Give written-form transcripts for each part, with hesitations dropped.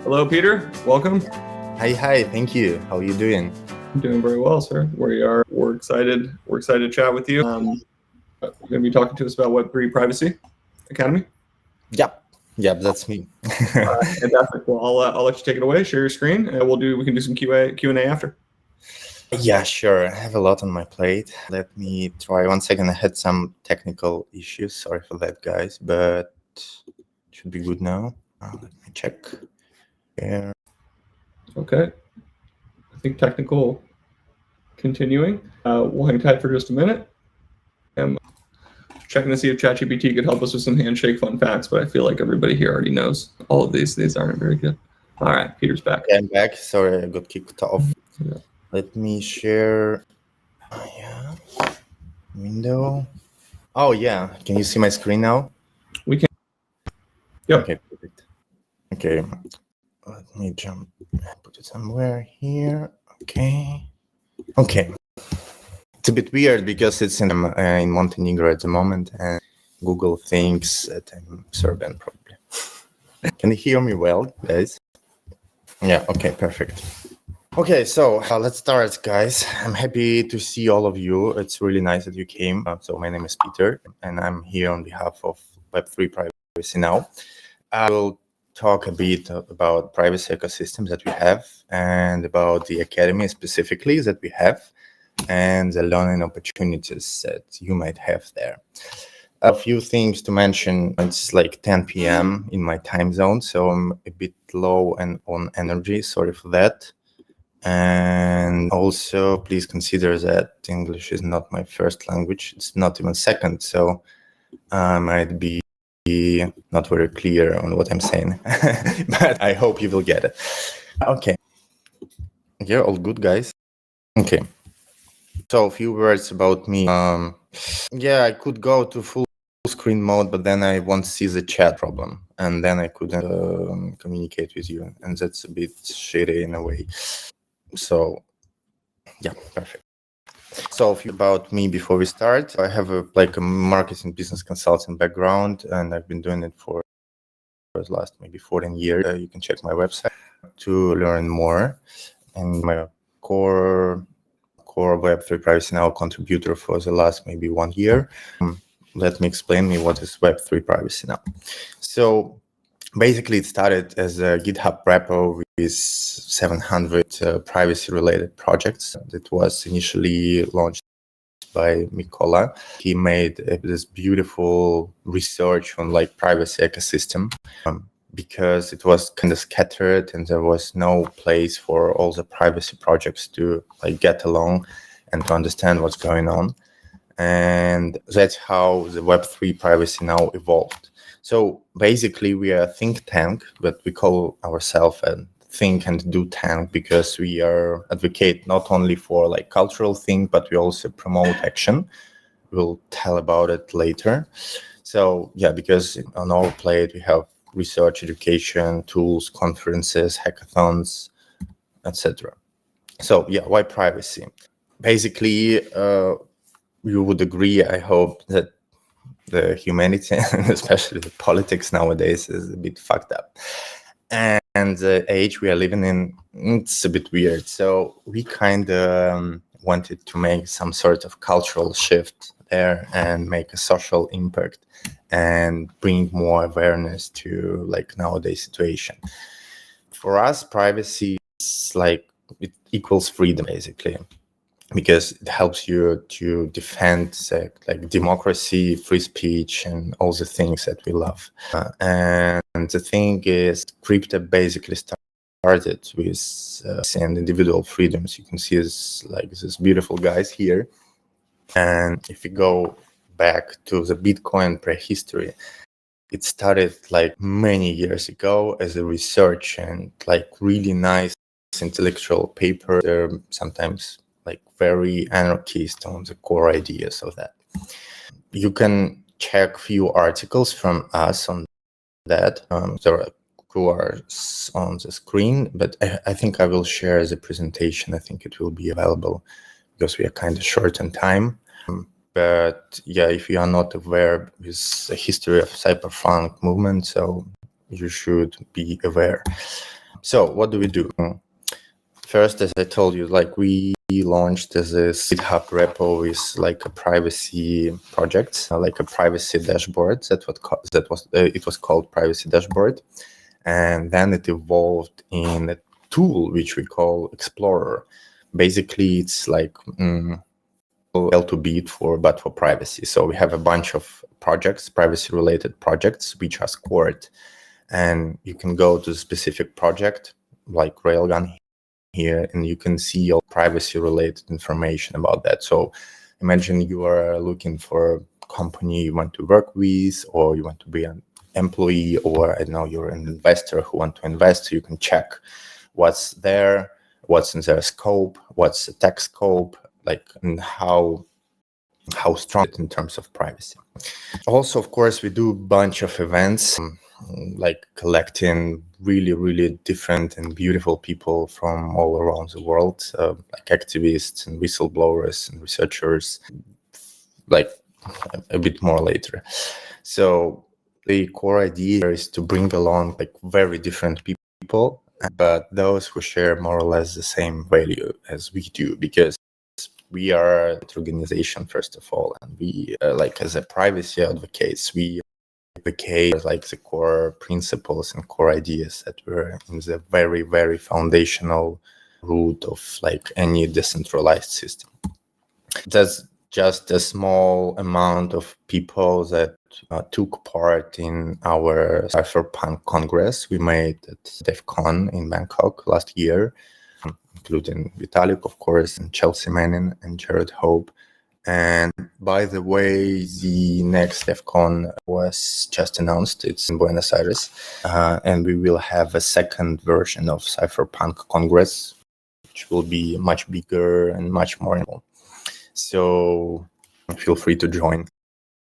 Hello, Peter. Welcome. Hi. Thank you. How are you doing? I'm doing very well, sir. We're excited. We're excited to chat with you. You're going to be talking to us about Web3Privacy Academy. Yep, that's me. Fantastic. Well, I'll let you take it away. Share your screen, and we can do some Q&A after. Yeah, sure. I have a lot on my plate. Let me try 1 second. I had some technical issues. Sorry for that, guys, but it should be good now. Let me check here. Okay. I think technical continuing. We'll hang tight for just a minute. I'm checking to see if ChatGPT could help us with some Handshake fun facts, but I feel like everybody here already knows all of these. These aren't very good. All right, Peter's back. Yeah, I'm back. Sorry, I got kicked off. Yeah. Let me share. Window. Oh, yeah. Can you see my screen now? We can. Yep. Okay, perfect. Okay. Let me put it somewhere here. Okay. It's a bit weird because it's in Montenegro at the moment, and Google thinks that I'm Serbian, probably. Can you hear me well, guys? Yeah, okay, perfect. Okay, so let's start, guys. I'm happy to see all of you. It's really nice that you came. So my name is Peter, and I'm here on behalf of Web3Privacy now. I will talk a bit about privacy ecosystems that we have and about the academy specifically that we have and the learning opportunities that you might have there. A few things to mention. It's like 10 p.m. in my time zone, so I'm a bit low and on energy. Sorry for that. And also, please consider that English is not my first language. It's not even second, so I might be not very clear on what I'm saying, but I hope you will get it. Okay. Yeah, all good, guys. Okay. So a few words about me. Yeah, I could go to full screen mode, but then I won't see the chat problem, and then I couldn't communicate with you, and that's a bit shitty in a way. So, yeah, perfect. So a few about me before we start. I have a marketing business consultant background, and I've been doing it for the last maybe 14 years. You can check my website to learn more. And my core Web3Privacy Now contributor for the last maybe 1 year. Let me explain what is Web3Privacy Now. So basically, it started as a GitHub repo with 700 privacy-related projects. It was initially launched by Mikola. He made this beautiful research on privacy ecosystem because it was kind of scattered and there was no place for all the privacy projects to get along and to understand what's going on. And that's how the Web3Privacy Now evolved. So basically, we are a think tank, but we call ourselves a think and do tank because we are advocate not only for cultural thing, but we also promote action. We'll tell about it later. So yeah, because on our plate we have research, education, tools, conferences, hackathons, etc. So yeah, why privacy? Basically, you would agree, I hope, that the humanity, and especially the politics nowadays, is a bit fucked up. And the age we are living in, it's a bit weird. So we kind of wanted to make some sort of cultural shift there and make a social impact and bring more awareness to nowadays situation. For us, privacy is it equals freedom, basically, because it helps you to defend democracy, free speech, and all the things that we love. And the thing is, crypto basically started with individual freedoms. You can see this beautiful guys here. And if you go back to the Bitcoin prehistory, it started many years ago as a research and really nice intellectual paper. They're sometimes very anarchist on the core ideas of that. You can check few articles from us on that. There are QRs on the screen, but I think I will share the presentation. I think it will be available because we are kind of short on time. But yeah, if you are not aware with the history of cyberpunk movement, so you should be aware. So what do we do? First, as I told you, like we launched this GitHub repo with like a privacy project, like a privacy dashboard. It was called Privacy Dashboard, and then it evolved in a tool which we call Explorer. Basically, it's like L2B but for privacy. So we have a bunch of projects, privacy-related projects, which are scored, and you can go to a specific project like Railgun here, and you can see all privacy-related information about that. So imagine you are looking for a company you want to work with, or you want to be an employee, or I don't know, you're an investor who want to invest. So you can check what's there, what's in their scope, what's the tech scope, like, and how strong it in terms of privacy. Also, of course, we do a bunch of events, like collecting really different and beautiful people from all around the world, like activists and whistleblowers and researchers, like a bit more later. So the core idea is to bring along like very different people, but those who share more or less the same value as we do, because we are an organization, first of all, and we like as a privacy advocates, we advocate like the core principles and core ideas that were in the very foundational root of like any decentralized system. That's just a small amount of people that took part in our Cypherpunk Congress we made at DEF-CON in Bangkok last year, including Vitalik, of course, and Chelsea Manning and Jared Hope. And by the way, the next DEF-CON was just announced. It's in Buenos Aires. And we will have a second version of Cypherpunk Congress, which will be much bigger and much more involved. So feel free to join.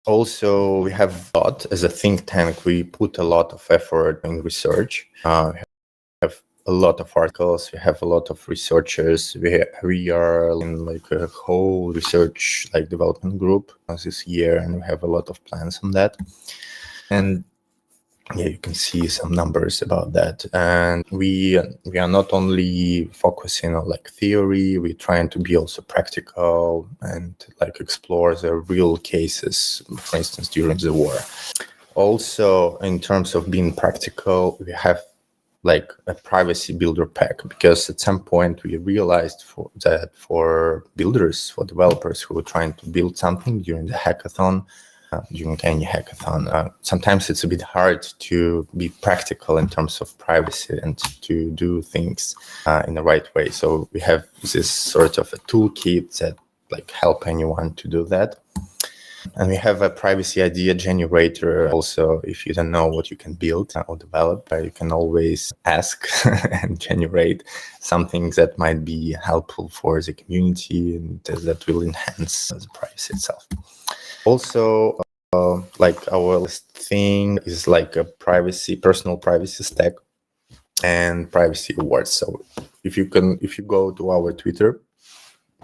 Also, we have a lot, as a think tank, we put a lot of effort in research. We have a lot of articles, we have a lot of researchers. We are in like a whole research like development group this year, and we have a lot of plans on that. And yeah, you can see some numbers about that. And we are not only focusing on like theory, we're trying to be also practical and like explore the real cases, for instance, during the war. Also, in terms of being practical, we have like a privacy builder pack, because at some point we realized for builders, for developers who were trying to build something during the hackathon, during any hackathon, sometimes it's a bit hard to be practical in terms of privacy and to do things in the right way. So we have this sort of a toolkit that like help anyone to do that. And we have a privacy idea generator. Also, if you don't know what you can build or develop, you can always ask and generate something that might be helpful for the community and that will enhance the privacy itself. Also, like our last thing is like a personal privacy stack and privacy awards. So if you go to our Twitter,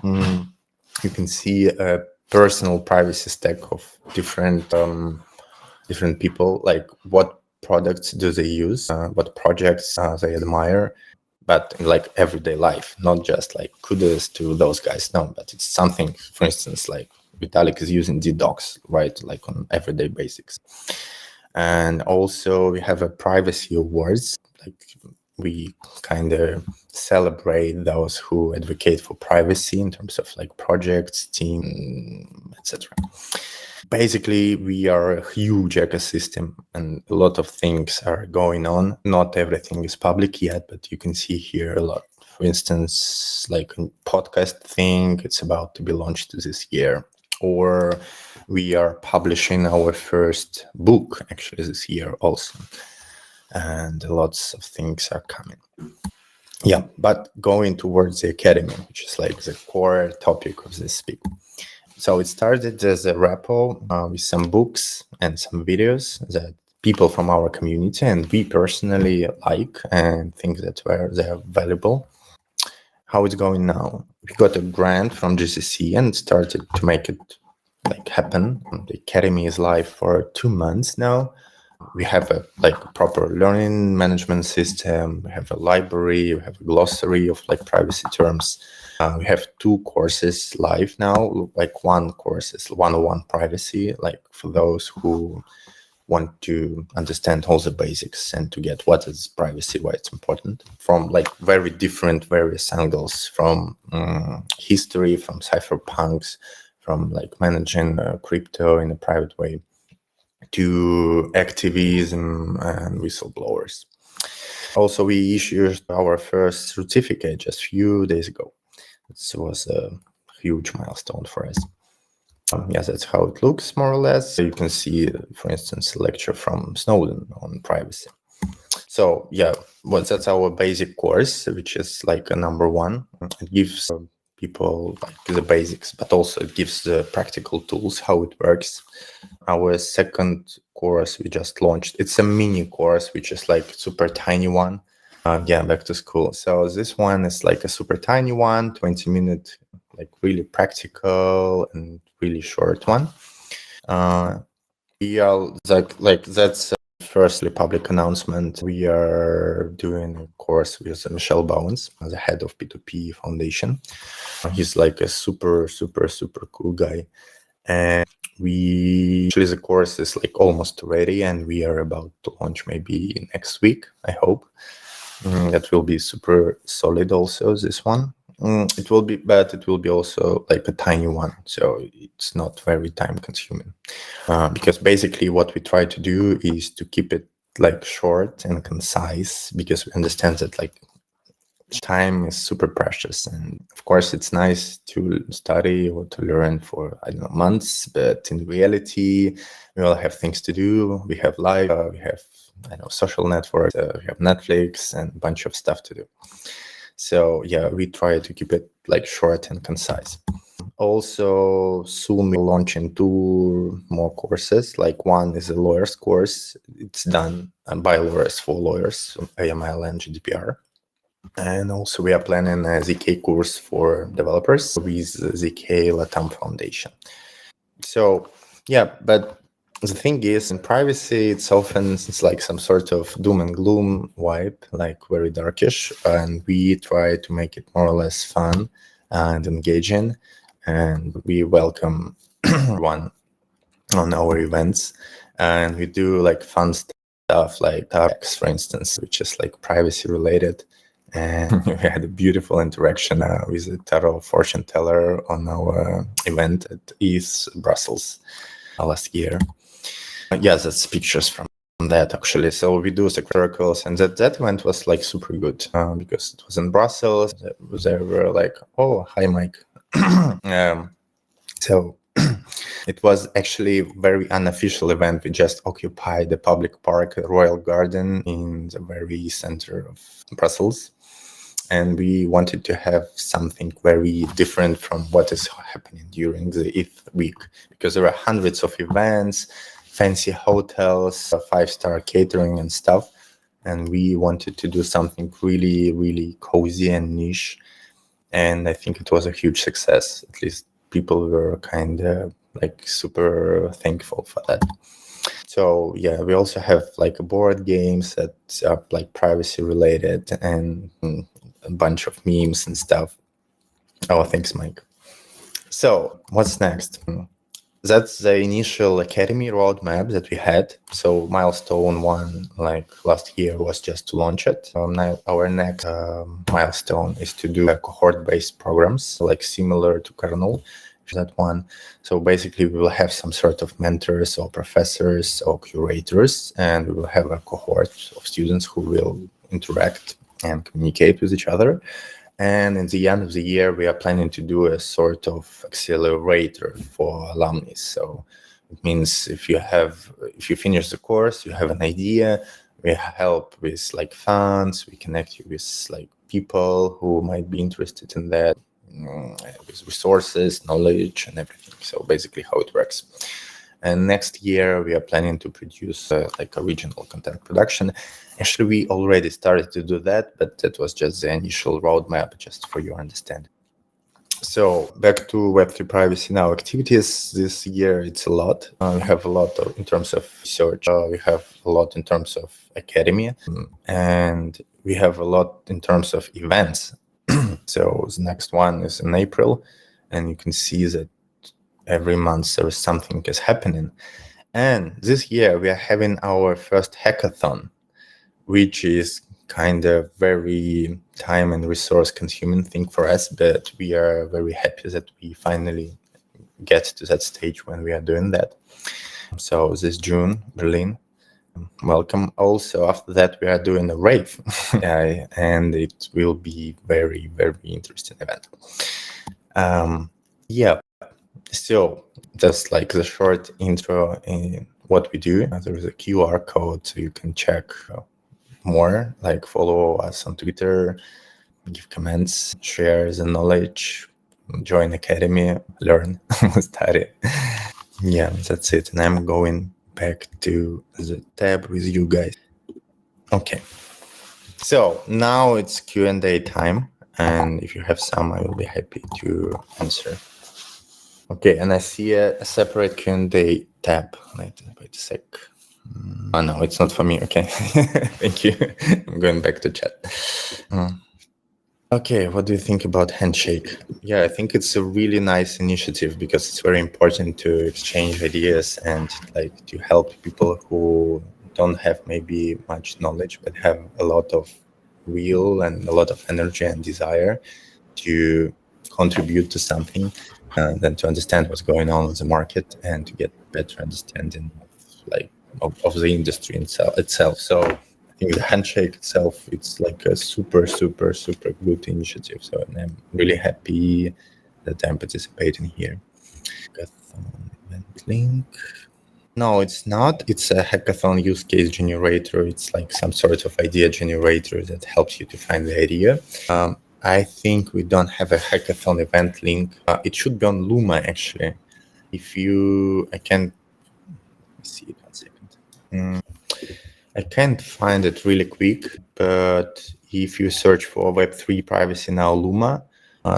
you can see a personal privacy stack of different people, like what products do they use, what projects they admire, but in like everyday life, not just like kudos to those guys. No, but it's something, for instance, like Vitalik is using DDoS, right? Like on everyday basics. And also we have a privacy awards, like we kind of celebrate those who advocate for privacy in terms of like projects, team, etc. Basically, we are a huge ecosystem and a lot of things are going on. Not everything is public yet, but you can see here a lot. For instance, like a podcast thing, it's about to be launched this year. Or we are publishing our first book actually this year also. And lots of things are coming. Yeah, but going towards the academy, which is like the core topic of this speak. So it started as a repo with some books and some videos that people from our community and we personally like and think that they're valuable. How it's going now? We got a grant from GCC and started to make it happen. The academy is live for 2 months now. We have a proper learning management system. We have a library. We have a glossary of privacy terms. We have 2 courses live now. One course is 101 privacy, for those who want to understand all the basics and to get what is privacy, why it's important, from very different various angles, from history, from cypherpunks, from managing crypto in a private way, to activism and whistleblowers. Also, we issued our first certificate just a few days ago. This was a huge milestone for us. Yes, that's how it looks, more or less. You can see, for instance, a lecture from Snowden on privacy. So yeah, that's our basic course, which is a number 1. It gives people the basics, but also it gives the practical tools, how it works. Our second course we just launched, it's a mini course, which is super tiny one. Back to school. So this one is a super tiny one, 20-minute, really practical and really short one. We are that's firstly public announcement. We are doing a course with Michelle Bowens, the head of P2P Foundation. He's a super cool guy. And actually the course is almost ready, and we are about to launch maybe next week, I hope. That will be super solid also, this one. It will be, but it will be also a tiny one, so it's not very time consuming. Because basically what we try to do is to keep it short and concise, because we understand that time is super precious, and of course it's nice to study or to learn for months, but in reality we all have things to do. We have life, we have social networks, we have Netflix and a bunch of stuff to do. So yeah, we try to keep it short and concise. Also, soon we'll launch 2 more courses. One is a lawyer's course. It's done by lawyers for lawyers, AML and GDPR. And also we are planning a ZK course for developers with ZK Latam Foundation. So yeah, but the thing is, in privacy, it's often some sort of doom and gloom vibe, very darkish, and we try to make it more or less fun and engaging, and we welcome one on our events, and we do fun stuff Tarex, for instance, which is privacy related. And we had a beautiful interaction with a tarot fortune teller on our event at ETH Brussels last year. Yes, that's pictures from that actually. So we do circles, and that event was super good because it was in Brussels. They were oh, hi, Mike. So it was actually a very unofficial event. We just occupied the public park, Royal Garden, in the very center of Brussels. And we wanted to have something very different from what is happening during the ETH week, because there are hundreds of events, fancy hotels, 5-star catering and stuff. And we wanted to do something really, really cozy and niche. And I think it was a huge success. At least people were kind of super thankful for that. So yeah, we also have board games that are privacy related, and a bunch of memes and stuff. Oh, thanks, Mike. So what's next? That's the initial academy roadmap that we had. So milestone 1, last year, was just to launch it. Now our next milestone is to do cohort-based programs, similar to Kernel, that one. So basically we will have some sort of mentors or professors or curators, and we will have a cohort of students who will interact and communicate with each other. And in the end of the year, we are planning to do a sort of accelerator for alumni. So it means if you finish the course, you have an idea, we help with funds, we connect you with people who might be interested in that, with resources, knowledge, and everything. So basically how it works. And next year, we are planning to produce a regional content production. Actually, we already started to do that, but that was just the initial roadmap, just for your understanding. So back to Web3 privacy now. Activities this year, it's a lot. We have a lot in terms of research. We have a lot in terms of academia, and we have a lot in terms of events. So the next one is in April, and you can see that every month there is something is happening. And this year we are having our first hackathon, which is kind of very time and resource consuming thing for us, but we are very happy that we finally get to that stage when we are doing that. So this June, Berlin, welcome. Also after that we are doing a rave and it will be very, very interesting event. Yeah, so just like the short intro in what we do. There is a QR code so you can check more, like follow us on Twitter, give comments, share the knowledge, join academy, learn, study. Yeah, that's it. And I'm going back to the tab with you guys. Okay. So now it's Q&A time. And if you have some, I will be happy to answer. Okay, and I see a separate Q&A tab. Wait a sec. Oh, no, it's not for me. Okay, thank you. I'm going back to chat. Okay, what do you think about Handshake? Yeah, I think it's a really nice initiative because it's very important to exchange ideas and like to help people who don't have maybe much knowledge but have a lot of will and a lot of energy and desire to contribute to something, than to understand what's going on in the market and to get better understanding of the industry itself. So I think the Handshake itself, it's like a super good initiative. So I'm really happy that I'm participating here. Hackathon event link. No, it's not. It's a hackathon use case generator. It's like some sort of idea generator that helps you to find the idea. I think we don't have a hackathon event link. It should be on Luma, actually. I can see it 1 second. I can't find it really quick, but if you search for Web3Privacy now Luma,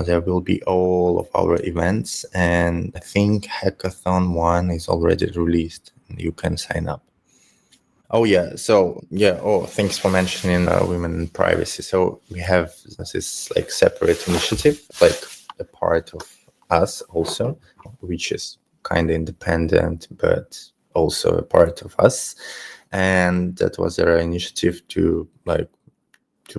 there will be all of our events. And I think hackathon 1 is already released. You can sign up. Oh, yeah. So, yeah. Oh, thanks for mentioning women in privacy. So we have this like separate initiative, like a part of us also, which is kind of independent, but also a part of us. And that was their initiative to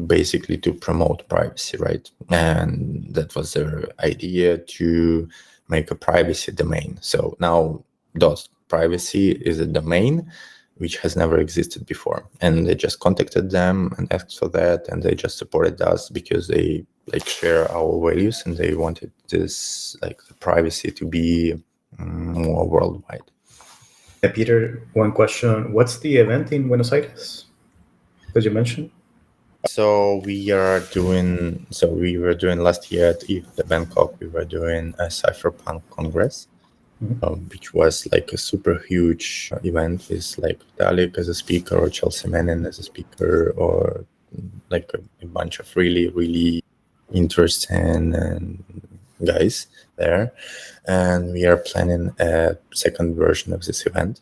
basically to promote privacy, right? And that was their idea to make a privacy domain. So now .privacy is a domain which has never existed before. And they just contacted them and asked for that, and they just supported us because they like share our values and they wanted this like the privacy to be more worldwide. Peter, one question. What's the event in Buenos Aires? Did you mention? So we were doing last year at ETH Bangkok, we were doing a Cypherpunk Congress, which was like a super huge event with like Dalek as a speaker or Chelsea Manning as a speaker, or like a bunch of really, really interesting guys there. And we are planning a second version of this event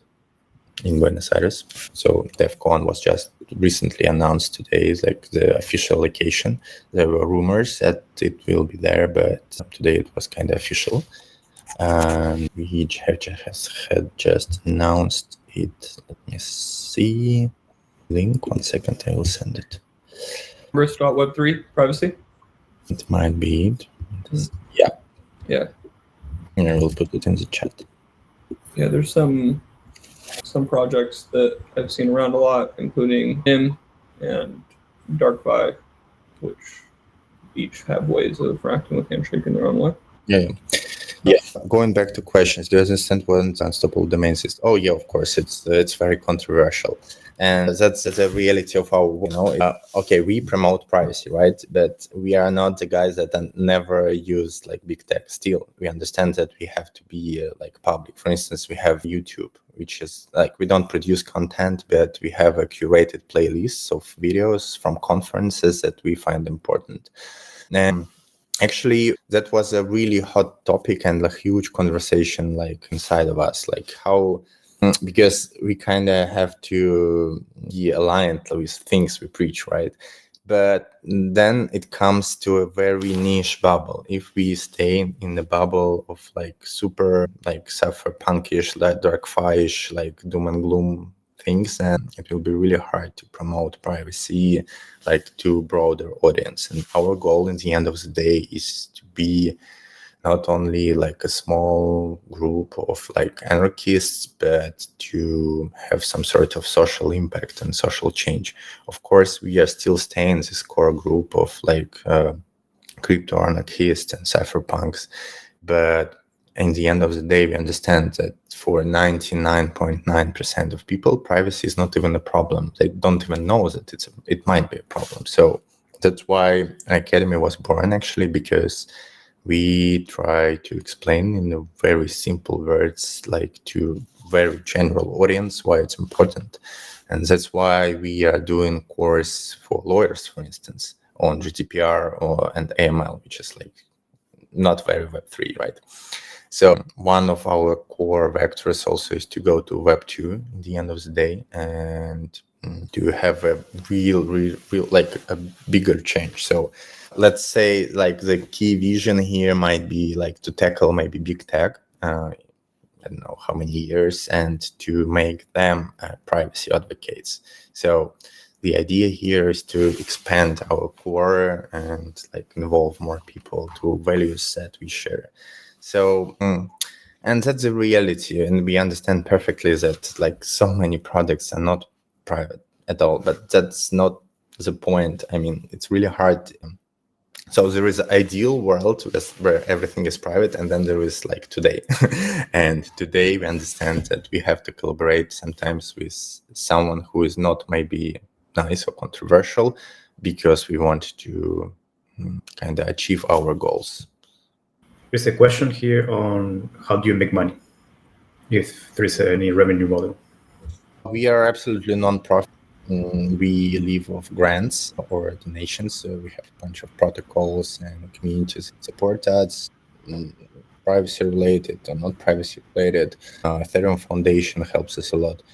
in Buenos Aires. So DevCon was just recently announced today, is like the official location. There were rumors that it will be there, but today it was kind of official. And we had just announced it. Let me see. Link, 1 second, I will send it. Web3Privacy? It might be it. Yeah. And I will put it in the chat. Yeah, there's some projects that I've seen around a lot, including him and DarkVi, which each have ways of interacting with Handshake in their own way. Yeah. Going back to questions, do you understand what an unstoppable domain system? Oh yeah, of course. It's very controversial, and that's the reality of our. Okay, we promote privacy, right? But we are not the guys that never use like big tech. Still, we understand that we have to be like public. For instance, we have YouTube, which is like we don't produce content, but we have a curated playlist of videos from conferences that we find important. And Actually, that was a really hot topic and a huge conversation like inside of us, like how, because we kind of have to be aligned with things we preach, right? But then it comes to a very niche bubble. If we stay in the bubble of like super like cypherpunkish, like dark fi-ish, like doom and gloom things, and it will be really hard to promote privacy like to broader audience. And our goal in the end of the day is to be not only like a small group of like anarchists, but to have some sort of social impact and social change. Of course, we are still staying this core group of like crypto anarchists and cypherpunks, but in the end of the day, we understand that for 99.9% of people, privacy is not even a problem. They don't even know that it might be a problem. So that's why an academy was born, actually, because we try to explain in a very simple words, like to very general audience, why it's important. And that's why we are doing course for lawyers, for instance, on GDPR and AML, which is like not very Web3, right? So one of our core vectors also is to go to Web2 in the end of the day and to have a real, like a bigger change. So let's say like the key vision here might be like to tackle maybe big tech, I don't know how many years, and to make them privacy advocates. So the idea here is to expand our core and like involve more people to values that we share. So, and that's the reality. And we understand perfectly that like so many products are not private at all, but that's not the point. I mean, it's really hard. So there is an ideal world where everything is private, and then there is like today. And today we understand that we have to collaborate sometimes with someone who is not maybe nice or controversial, because we want to kind of achieve our goals. There's a question here on how do you make money, if there is any revenue model. We are absolutely non-profit. We live off grants or donations. So we have a bunch of protocols and communities that support us, privacy related or not privacy related. Ethereum Foundation helps us a lot.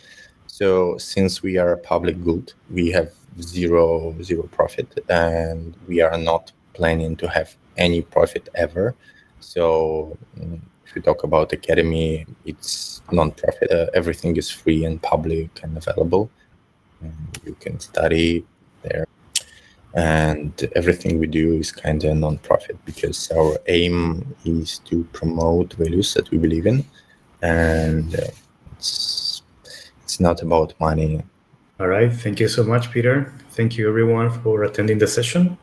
So since we are a public good, we have zero profit, and we are not planning to have any profit ever. So if we talk about Academy, it's non-profit. Everything is free and public and available. You can study there, and everything we do is kind of non-profit because our aim is to promote values that we believe in, and it's not about money. All right, thank you so much, Peter. Thank you everyone for attending the session.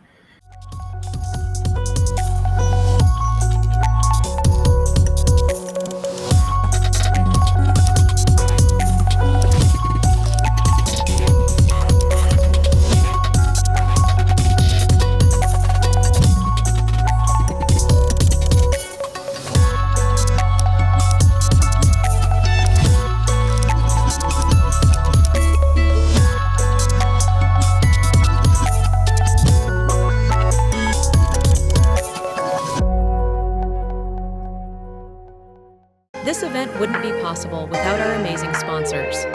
This event wouldn't be possible without our amazing sponsors.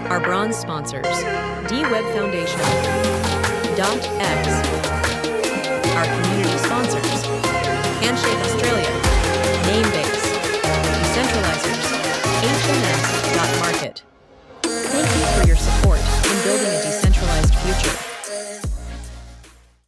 Our bronze sponsors, D-Web Foundation, .x, our community sponsors, Handshake Australia, Namebase,